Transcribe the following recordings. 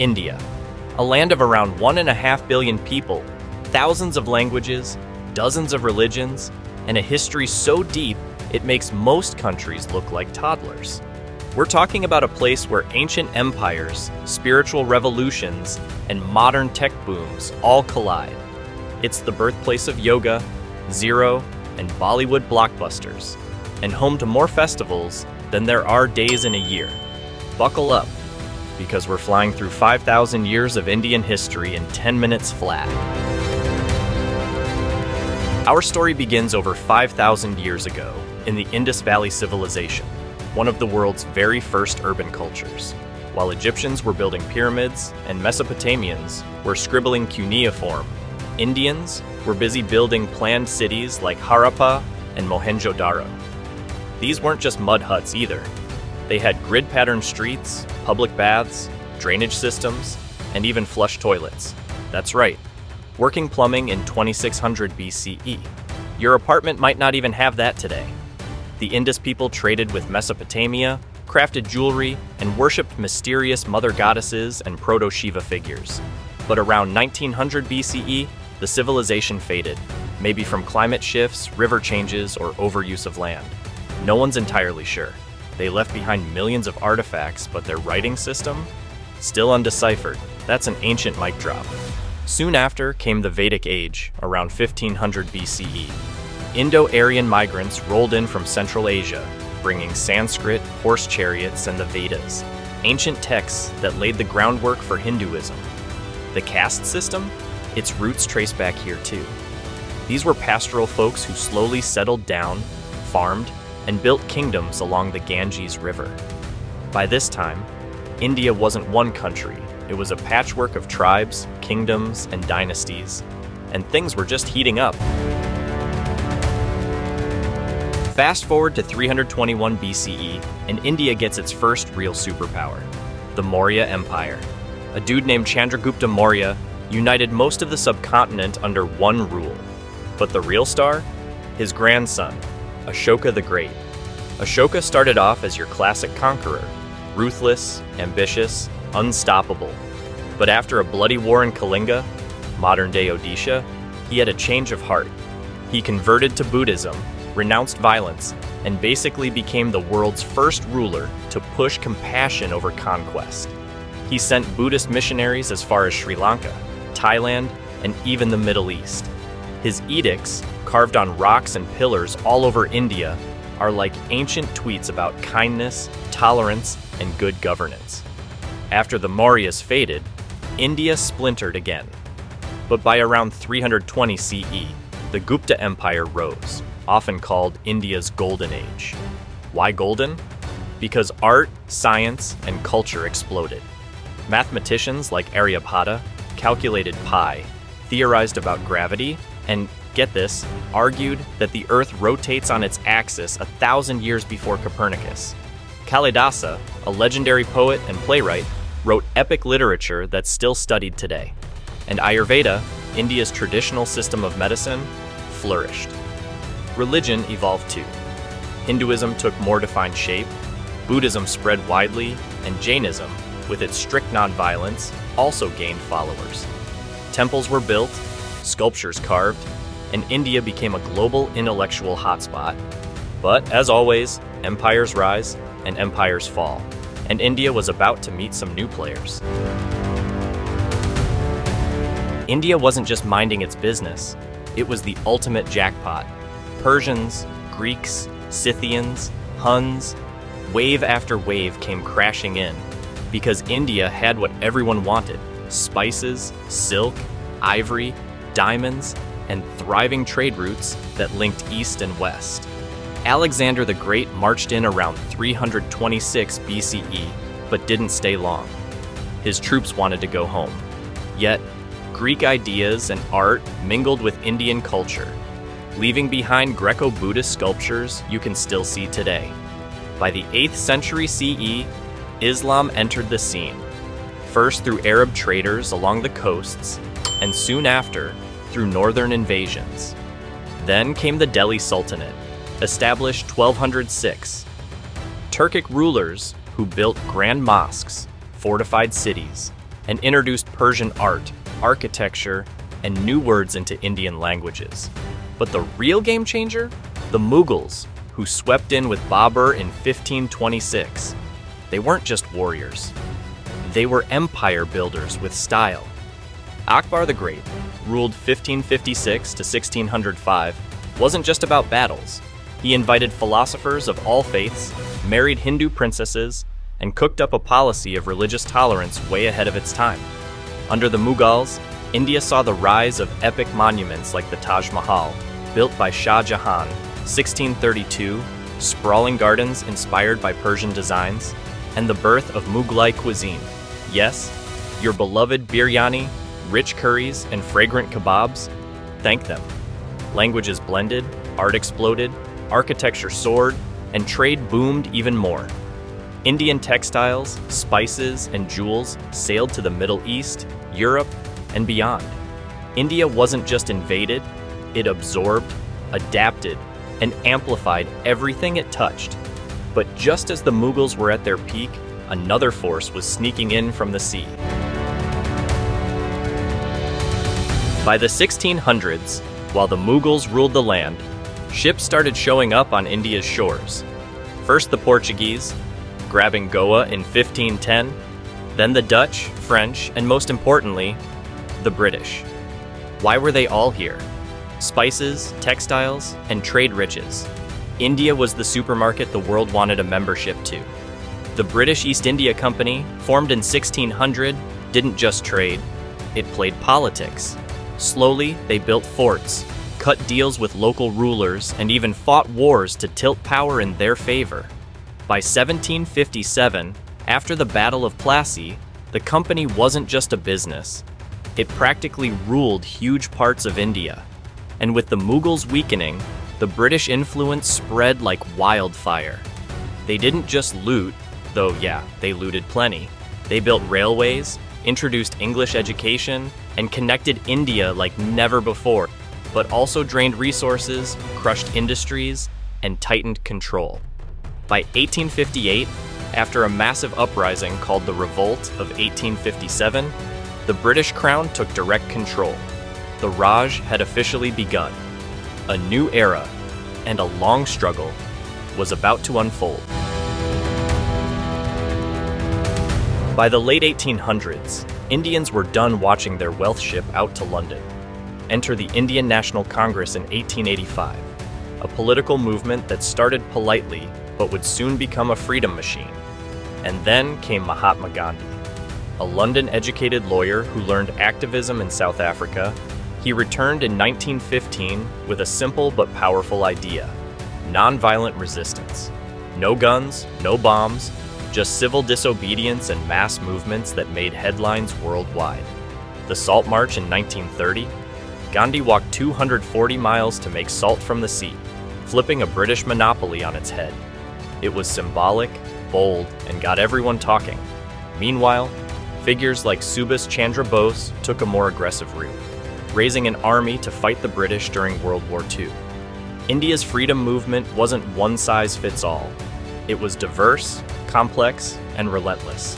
India, a land of around 1.5 billion people, thousands of languages, dozens of religions, and a history so deep it makes most countries look like toddlers. We're talking about a place where ancient empires, spiritual revolutions, and modern tech booms all collide. It's the birthplace of yoga, zero, and Bollywood blockbusters, and home to more festivals than there are days in a year. Buckle up, because we're flying through 5,000 years of Indian history in 10 minutes flat. Our story begins over 5,000 years ago in the Indus Valley Civilization, one of the world's very first urban cultures. While Egyptians were building pyramids and Mesopotamians were scribbling cuneiform, Indians were busy building planned cities like Harappa and Mohenjo-daro. These weren't just mud huts either. They had grid-patterned streets, public baths, drainage systems, and even flush toilets. That's right, working plumbing in 2600 BCE. Your apartment might not even have that today. The Indus people traded with Mesopotamia, crafted jewelry, and worshipped mysterious mother goddesses and proto-Shiva figures. But around 1900 BCE, the civilization faded, maybe from climate shifts, river changes, or overuse of land. No one's entirely sure. They left behind millions of artifacts, but their writing system? Still undeciphered. That's an ancient mic drop. Soon after came the Vedic Age, around 1500 BCE. Indo-Aryan migrants rolled in from Central Asia, bringing Sanskrit, horse chariots, and the Vedas, ancient texts that laid the groundwork for Hinduism. The caste system? Its roots trace back here too. These were pastoral folks who slowly settled down, farmed, and built kingdoms along the Ganges River. By this time, India wasn't one country. It was a patchwork of tribes, kingdoms, and dynasties, and things were just heating up. Fast forward to 321 BCE, and India gets its first real superpower, the Maurya Empire. A dude named Chandragupta Maurya united most of the subcontinent under one rule. But the real star? His grandson, Ashoka the Great. Ashoka started off as your classic conqueror, ruthless, ambitious, unstoppable. But after a bloody war in Kalinga, modern-day Odisha, he had a change of heart. He converted to Buddhism, renounced violence, and basically became the world's first ruler to push compassion over conquest. He sent Buddhist missionaries as far as Sri Lanka, Thailand, and even the Middle East. His edicts, carved on rocks and pillars all over India, are like ancient tweets about kindness, tolerance, and good governance. After the Mauryas faded, India splintered again. But by around 320 CE, the Gupta Empire rose, often called India's Golden Age. Why golden? Because art, science, and culture exploded. Mathematicians like Aryabhata calculated pi, theorized about gravity, and, get this, argued that the Earth rotates on its axis 1,000 years before Copernicus. Kalidasa, a legendary poet and playwright, wrote epic literature that's still studied today. And Ayurveda, India's traditional system of medicine, flourished. Religion evolved too. Hinduism took more defined shape, Buddhism spread widely, and Jainism, with its strict nonviolence, also gained followers. Temples were built, sculptures carved, and India became a global intellectual hotspot. But, as always, empires rise and empires fall, and India was about to meet some new players. India wasn't just minding its business, it was the ultimate jackpot. Persians, Greeks, Scythians, Huns, wave after wave came crashing in, because India had what everyone wanted: spices, silk, ivory, diamonds, and thriving trade routes that linked east and west. Alexander the Great marched in around 326 BCE, but didn't stay long. His troops wanted to go home. Yet, Greek ideas and art mingled with Indian culture, leaving behind Greco-Buddhist sculptures you can still see today. By the 8th century CE, Islam entered the scene, first through Arab traders along the coasts, and soon after, through northern invasions. Then came the Delhi Sultanate, established 1206. Turkic rulers who built grand mosques, fortified cities, and introduced Persian art, architecture, and new words into Indian languages. But the real game changer? The Mughals, who swept in with Babur in 1526. They weren't just warriors. They were empire builders with style. Akbar the Great, ruled 1556 to 1605, wasn't just about battles. He invited philosophers of all faiths, married Hindu princesses, and cooked up a policy of religious tolerance way ahead of its time. Under the Mughals, India saw the rise of epic monuments like the Taj Mahal, built by Shah Jahan, 1632, sprawling gardens inspired by Persian designs, and the birth of Mughlai cuisine. Yes, your beloved biryani, rich curries, and fragrant kebabs? Thank them. Languages blended, art exploded, architecture soared, and trade boomed even more. Indian textiles, spices, and jewels sailed to the Middle East, Europe, and beyond. India wasn't just invaded, it absorbed, adapted, and amplified everything it touched. But just as the Mughals were at their peak, another force was sneaking in from the sea. By the 1600s, while the Mughals ruled the land, ships started showing up on India's shores. First the Portuguese, grabbing Goa in 1510, then the Dutch, French, and most importantly, the British. Why were they all here? Spices, textiles, and trade riches. India was the supermarket the world wanted a membership to. The British East India Company, formed in 1600, didn't just trade, it played politics. Slowly, they built forts, cut deals with local rulers, and even fought wars to tilt power in their favor. By 1757, after the Battle of Plassey, the company wasn't just a business. It practically ruled huge parts of India. And with the Mughals weakening, the British influence spread like wildfire. They didn't just loot, though yeah, they looted plenty. They built railways, introduced English education, and connected India like never before, but also drained resources, crushed industries, and tightened control. By 1858, after a massive uprising called the Revolt of 1857, the British Crown took direct control. The Raj had officially begun. A new era, and a long struggle, was about to unfold. By the late 1800s, Indians were done watching their wealth ship out to London. Enter the Indian National Congress in 1885, a political movement that started politely but would soon become a freedom machine. And then came Mahatma Gandhi, a London-educated lawyer who learned activism in South Africa. He returned in 1915 with a simple but powerful idea: nonviolent resistance. No guns, no bombs, just civil disobedience and mass movements that made headlines worldwide. The Salt March in 1930, Gandhi walked 240 miles to make salt from the sea, flipping a British monopoly on its head. It was symbolic, bold, and got everyone talking. Meanwhile, figures like Subhas Chandra Bose took a more aggressive route, raising an army to fight the British during World War II. India's freedom movement wasn't one-size-fits-all. It was diverse, complex, and relentless.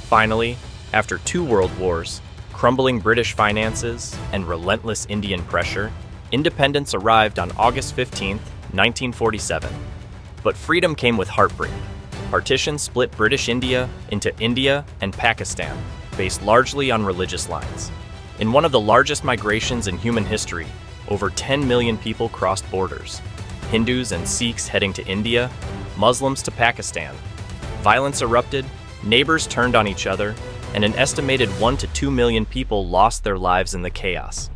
Finally, after 2 world wars, crumbling British finances, and relentless Indian pressure, independence arrived on August 15, 1947. But freedom came with heartbreak. Partition split British India into India and Pakistan, based largely on religious lines. In one of the largest migrations in human history, over 10 million people crossed borders. Hindus and Sikhs heading to India, Muslims to Pakistan. Violence erupted, neighbors turned on each other, and an estimated 1 to 2 million people lost their lives in the chaos.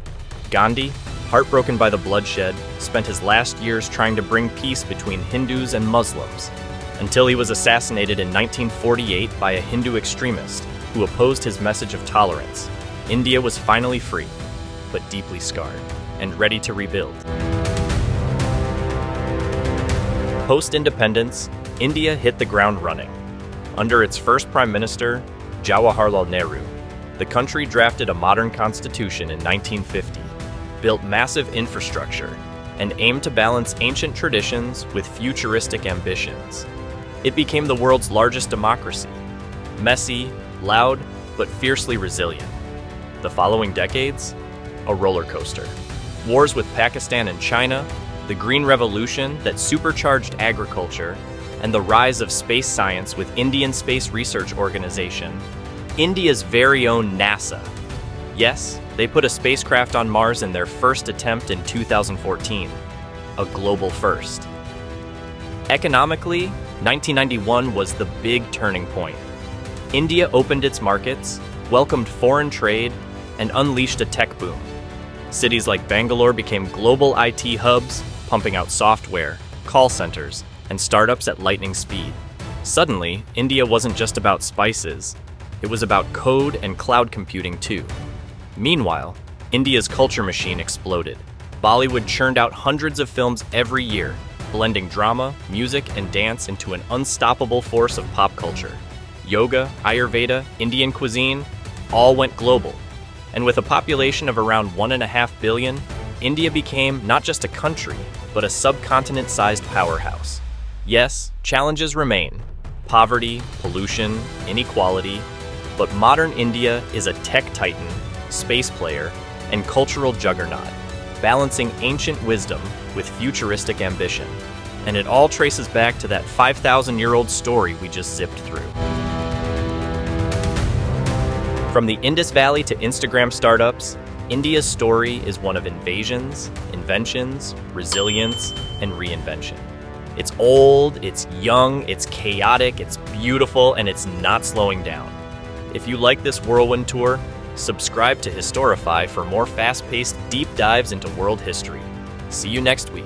Gandhi, heartbroken by the bloodshed, spent his last years trying to bring peace between Hindus and Muslims, until he was assassinated in 1948 by a Hindu extremist who opposed his message of tolerance. India was finally free, but deeply scarred, and ready to rebuild. Post-independence, India hit the ground running. Under its first Prime Minister, Jawaharlal Nehru, the country drafted a modern constitution in 1950, built massive infrastructure, and aimed to balance ancient traditions with futuristic ambitions. It became the world's largest democracy. Messy, loud, but fiercely resilient. The following decades, a roller coaster. Wars with Pakistan and China, the Green Revolution that supercharged agriculture, and the rise of space science with Indian Space Research Organization, India's very own NASA. Yes, they put a spacecraft on Mars in their first attempt in 2014, a global first. Economically, 1991 was the big turning point. India opened its markets, welcomed foreign trade, and unleashed a tech boom. Cities like Bangalore became global IT hubs, pumping out software, call centers, and startups at lightning speed. Suddenly, India wasn't just about spices, it was about code and cloud computing too. Meanwhile, India's culture machine exploded. Bollywood churned out hundreds of films every year, blending drama, music, and dance into an unstoppable force of pop culture. Yoga, Ayurveda, Indian cuisine, all went global. And with a population of around 1.5 billion, India became not just a country, but a subcontinent-sized powerhouse. Yes, challenges remain: poverty, pollution, inequality, but modern India is a tech titan, space player, and cultural juggernaut, balancing ancient wisdom with futuristic ambition. And it all traces back to that 5,000-year-old story we just zipped through. From the Indus Valley to Instagram startups, India's story is one of invasions, inventions, resilience, and reinvention. It's old, it's young, it's chaotic, it's beautiful, and it's not slowing down. If you like this whirlwind tour, subscribe to Historify for more fast-paced deep dives into world history. See you next week.